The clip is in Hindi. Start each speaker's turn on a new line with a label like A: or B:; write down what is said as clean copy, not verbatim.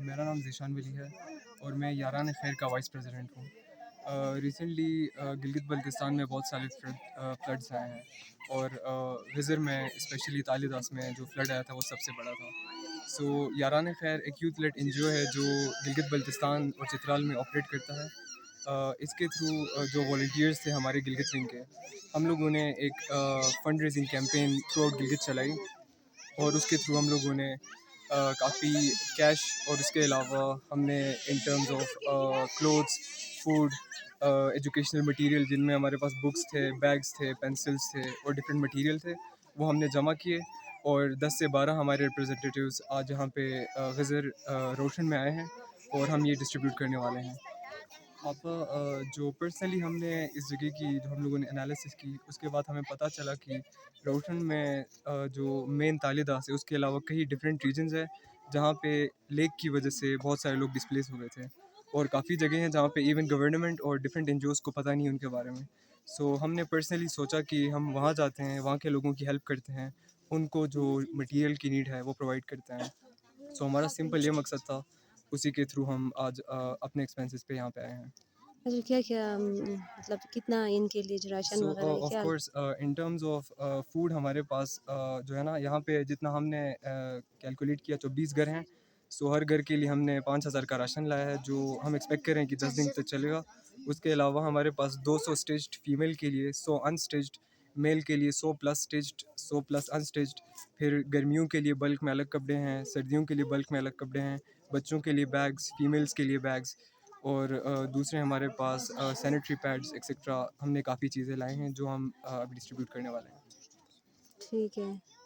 A: मेरा नाम ज़ीशान वली है और मैं यारान खैर का वाइस प्रेसिडेंट हूँ। रिसेंटली गिलगित बल्तिस्तान में बहुत सारे फ्लड्स आए हैं और विज़र में स्पेशली तालिदास में जो फ्लड आया था वो सबसे बड़ा था। सो यारान खैर एक यूथ लेड एनजीओ है जो गिलगित बल्तिस्तान और चित्राल में ऑपरेट करता है। इसके थ्रू जो वॉलंटियर्स थे हमारे गिलगित विंग के, हम लोगों ने एक fund raising campaign through out Gilgit चलाई और उसके थ्रू हम लोगों ने काफ़ी कैश और उसके अलावा हमने in terms of clothes, food, educational material जिनमें हमारे पास बुक्स थे, बैग्स थे, पेंसिल्स थे और डिफरेंट मटेरियल थे, वो हमने जमा किए और 10 से 12 हमारे रिप्रेजेंटेटिव्स आज यहाँ पे गज़र रोशन में आए हैं और हम ये डिस्ट्रीब्यूट करने वाले हैं। आप जो पर्सनली हमने इस जगह की जो हम लोगों ने एनालिसिस की उसके बाद हमें पता चला कि रोशन में जो मेन तालिदास है उसके अलावा कई डिफरेंट रीजन्स है जहाँ पे लेक की वजह से बहुत सारे लोग डिस्प्लेस हो गए थे और काफ़ी जगह हैं जहाँ पे इवन गवर्नमेंट और डिफरेंट एनजीओज़ को पता नहीं है उनके बारे में। सो हमने पर्सनली सोचा कि हम वहाँ जाते हैं, वहाँ के लोगों की हेल्प करते हैं, उनको जो मटेरियल की नीड है वो प्रोवाइड करते हैं। सो हमारा सिंपल ये मकसद था, उसी के थ्रू हम आज अपने एक्सपेंसेस पे यहाँ पे आए हैं।
B: अच्छा, क्या-क्या मतलब कितना इनके लिए जो राशन
A: सो
B: वगैरह है
A: ऑफ
B: क्या?
A: Course in terms of food हमारे पास जो है ना यहाँ पे जितना हमने कैलकुलेट किया 24 घर हैं। सो हर घर के लिए हमने 5,000 का राशन लाया है जो हम एक्सपेक्ट कर रहे हैं कि 10 दिन तक चलेगा। उसके अलावा हमारे पास 200 स्टेज्ड फीमेल के लिए, 100 अनस्टेज्ड मेल के लिए, 100 प्लस स्टेज्ड, 100 प्लस अनस्टेज्ड। फिर गर्मियों के लिए बल्क में अलग कपड़े हैं, सर्दियों के लिए बल्क में अलग कपड़े हैं, बच्चों के लिए बैग्स, फीमेल्स के लिए बैग्स और दूसरे हमारे पास सैनिटरी पैड्स एक्सेट्रा। हमने काफ़ी चीज़ें लाई हैं जो हम अभी डिस्ट्रीब्यूट करने वाले हैं।
B: ठीक है।